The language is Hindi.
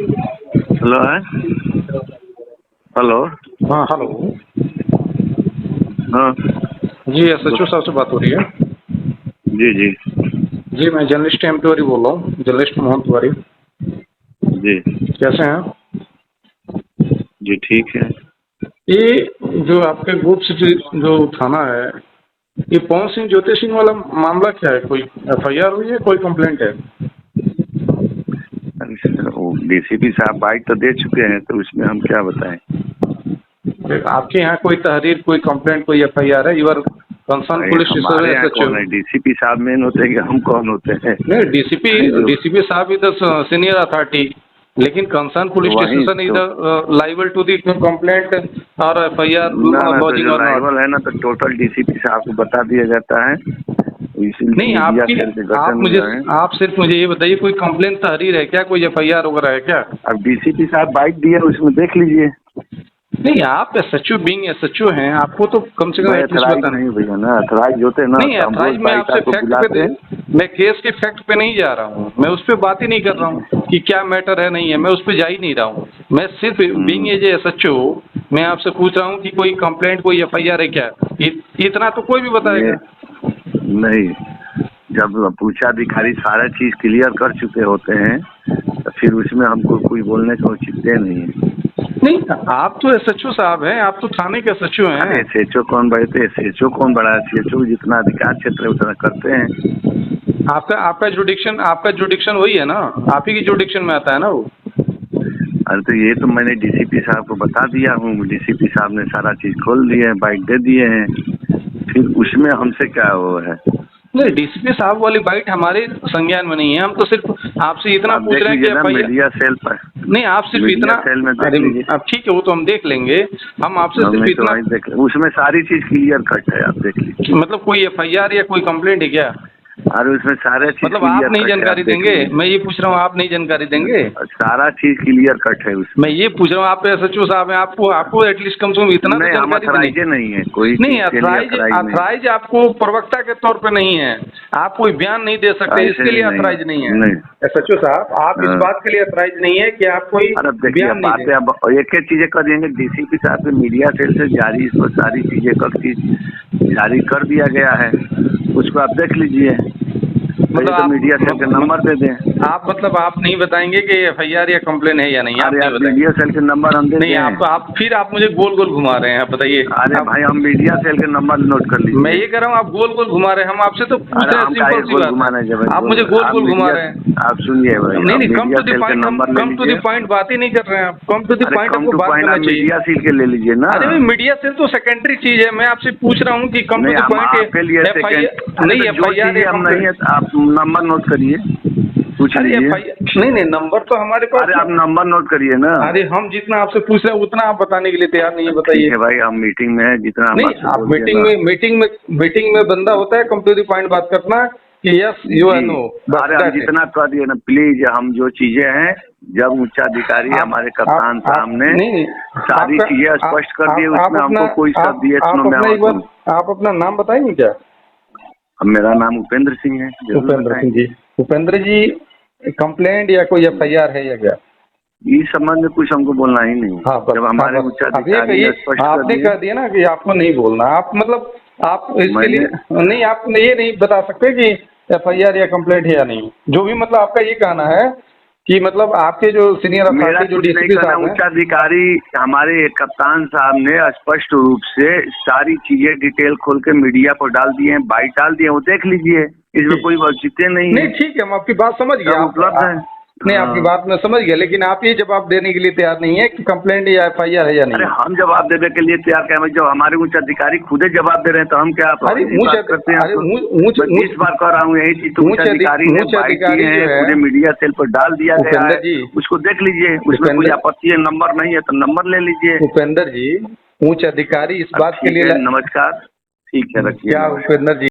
हेलो है। हेलो। हाँ हेलो। हाँ जी एसएचओ साहब से बात हो रही है। जी जी जी मैं जर्नलिस्ट एम तिवारी बोल रहा हूँ, जर्नलिस्ट मोहन तिवारी। जी कैसे हैं? जी ठीक है। ये जो आपके गुप्त सिटी जो थाना है, ये पवन सिंह ज्योति सिंह वाला मामला क्या है? कोई एफआईआर हुई है, कोई कंप्लेंट है? वो डीसीपी साहब बाइट तो दे चुके हैं, तो उसमें हम क्या बताएं। आपके यहाँ कोई तहरीर, कोई कंप्लेंट, कोई एफआईआर है? यूर कंसर्न भाई पुलिस स्टेशन हमारे यहाँ एसएचओ? कौन है? डीसीपी साहब मेन होते हैं कि हम कौन होते हैं? नहीं, डीसीपी हैं जो डीसीपी साहब इज द सीनियर अथॉरिटी, लेकिन कंसर्न पुलिस वही स्टेशन इज तो। लाइबल टू द कंप्लेंट और एफआईआर ना ना, तो लॉजिंग जो और नॉट। लाइबल है ना, तो टोटल डीसीपी साहब को बता दिया जाता है। इसीलिए नहीं, मीडिया आपकी सेल के आप गठन मुझे हुआ है। आप सिर्फ मुझे ये बताइए, कोई कंप्लेंट तहरीर है क्या? कोई एफआईआर वगैरह है क्या? अब डीसीपी साहब बाइट दिए, उसमें देख लीजिए। नहीं, आप एसएचओ बीइंग एसएचओ हैं, आपको तो कम से कम मैं एटलीस्ट अथराइज बताना। नहीं भैया ना, अथराइज होते ना नहीं तो हम रोज अथराइज, मैं बाइट आपसे आपको फैक्ट बुलाते पे, हैं। मैं केस के फैक्ट पे नहीं जा रहा हूँ, मैं उस पर बात ही नहीं कर रहा हूँ कि क्या मैटर है नहीं है, मैं उस पर जा ही नहीं रहा हूँ। मैं सिर्फ बीइंग एज एसएचओ मैं आपसे पूछ रहा हूँ कि कोई कंप्लेंट, कोई एफआईआर है क्या? इतना तो कोई भी ये बताएगा। नहीं, जब पूछाधिकारी सारा चीज क्लियर कर चुके होते हैं तो फिर उसमें हमको कोई बोलने का औचित्य नहीं है। नहीं, आप तो एसएचओ साहब हैं, आप तो थाने के एसएचओ अरे हैं। एसएचओ कौन बड़े थे? एसएचओ कौन बड़ा है? सीएचओ जितना अधिकार क्षेत्र है उतना करते हैं। आपका आपका जुडिक्शन वही है ना, आप ही की जुडिक्शन में आता है ना वो। अरे तो ये तो मैंने डीसीपी साहब को बता दिया हूँ, डीसीपी साहब ने सारा चीज खोल दिए हैं, बाइट दे दिए हैं। फिर उसमें हमसे क्या वो है? नहीं, डीसीपी साहब वाली बाइट हमारे संज्ञान में नहीं है। हम तो सिर्फ आपसे इतना आप पूछ देख रहे हैं कि लीजिए ना एफआईआर। मीडिया सेल पर। नहीं, आप सिर्फ मीडिया इतना। सेल में देख अरे लीजिए। अब ठीक है, वो तो हम देख लेंगे। हम आपसे हम सिर्फ नहीं तो इतना, वहीं देख, उसमें सारी चीज क्लियर कट है, आप देख लीजिए। मतलब कोई एफआईआर या कोई कंप्लेंट है क्या? अरे उसमें सारा चीज मतलब आप क्लियर नहीं कट है, आप जानकारी देख देंगे? लीजिए। मैं ये पूछ रहा हूँ, आप नहीं जानकारी देंगे? सारा चीज क्लियर कट है मैं उसमें। ये पूछ रहा हूँ, आप एसएचओ साहब हैं, आपको आपको एटलीस्ट कम से कम इतना तो नहीं, हम जानकारी देनी। अथराइजे नहीं है, कोई नहीं, चीज के लिए अथराइज अथराइज नहीं। अथराइज आपको प्रवक्ता के तौर पे नहीं है। आप कोई बयान नहीं दे सकते, ऐसे इसके भी लिए नहीं है। अथराइज नहीं है। नहीं। एसएचओ साहब, आप इस हाँ। बात के लिए अथराइज नहीं है कि आप कोई और अब देखिए, अब बयान नहीं बातें दे। अब एक एक चीजें कर देंगे। डीसीपी साहब के मीडिया सेल से जारी इस पर सारी चीजें कब चीज जारी कर दिया गया है, उसको आप देख लीजिए। कहिए मतलब तो मीडिया सेल के नंबर दे दें। आप मतलब आप नहीं बताएंगे कि एफआईआर या कंप्लेन है या नहीं? आप अरे नहीं आप बताएंगे? मीडिया सेल के नंबर हम दे नहीं, दें। आप फिर आप मुझे गोल गोल घुमा रहे हैं। आप बताइए। अरे आप, भाई, हम मीडिया सेल के नंबर नोट कर मैं लीजिए। ये कह रहा हूँ, आप गोल गोल घुमा रहे हैं। हम आपसे तो पूछ अरे रहे हैं, हम सिंपल काहे सी गोल बात है। घुमाने जब आप मुझे गोल आप गोल घुमा मीडिया, रहे हैं। आप सुनिए भाई, नहीं आप नहीं, कम मीडिया टू द सेल के पॉइंट, हम नंबर ले कम टू द लीजिए। पॉइंट बात ही नहीं कर रहे हैं। कम टू द अरे पॉइंट कम आपको टू बात पॉइंट करना आप चाहिए। मीडिया सील के ले लीजिए ना। अरे भाई, मीडिया से तो सेकेंडरी चीज है। मैं आपसे पूछ रहा हूँ कि कम टू नहीं, द हम पॉइंट आपके लिए सेकेंड। एफआईआर अरे नहीं, तो जो एफआईआर चीजें या हम नहीं है, कंप्लेंट। आप नंबर नोट करिए, पूछ अरे लीजिए। एफआईआर नहीं नहीं, नंबर तो हमारे अरे पास। आप नंबर नोट करिए ना। अरे हम जितना आपसे पूछ रहे हैं उतना आप बताने के लिए तैयार नहीं है, ठीक बताइए। है भाई, हम मीटिंग में है, जितना हम नहीं, आपसे आप बोल दिए ना। मीटिंग में बंदा होता है कम टू द पॉइंट बात करना कि yes you ji. Or no, बस अरे हम दैट इट। जितना कर दिए ना, प्लीज, हम जो चीजें हैं, जब उच्चाधिकारी हमारे कप्तान आप साहब ने नहीं नहीं, सारी आपका चीजें स्पष्ट कर दी, आप उसमें अपना हमको कोई शब्द यस नो आप में अपना हम एक बार आप अपना नाम बताएंगे क्या? अब मेरा नाम उपेंद्र सिंह है, जरूर उपेंद्र सिंह बताएंगे। जी। उपेंद्र जी, कंप्लेंट या कोई एफआईआर है या क्या? इस संबंध में कुछ हमको बोलना ही नहीं। हाँ बस, जब हाँ हमारे बस, अब ये उच्चाधिकारी कहिए। ने स्पष्ट कर आपने दिए। कह दिया ना कि आपको नहीं बोलना। आप मतलब आप इसके मैंने लिए नहीं, आप ये नहीं बता सकते कि एफआईआर या कंप्लेंट है या नहीं। जो भी मतलब आपका ये कहना है कि मतलब आपके जो सीनियर मेरा अथॉरिटी जो कुछ नहीं डीसीपी कहना, साहब हैं। उच्चाधिकारी हमारे कप्तान साहब ने स्पष्ट रूप से सारी चीजें डिटेल खोल के मीडिया पर डाल दिए हैं, बाइट डाल दिए हैं, वो देख लीजिए। इसमें ठीक, कोई औचित्य नहीं नहीं है, ठीक है, हम आपकी बात समझ गए। सब उपलब्ध है। नहीं, आपकी हाँ। बात मैं समझ गया, लेकिन आप ये जवाब देने के लिए तैयार नहीं है कि कंप्लेंट या एफआईआर है या अरे नहीं। हम जवाब देने के लिए तैयार क्या है? जब हमारे उच्च अधिकारी खुदे जवाब दे रहे हैं तो हम क्या अरे ही बात करते हैं? अरे आप मैं 20 बार कह रहा हूँ यही चीज, तो उच्च अधिकारी ने उच्च बाइट दिए अधिकारी जो हैं, है पूरे मीडिया सेल पर डाल दिया गया उपेंद्र है, जी, उसको देख लीजिए। उसमें कोई आपत्ति है, नंबर नहीं है तो नंबर ले लीजिए। उपेंद्र जी, उच्च अधिकारी इस अब बात के ठीक लिए है, नमस्कार। ठीक है, रखिए, क्या नमस्कार। उपेंद्र जी?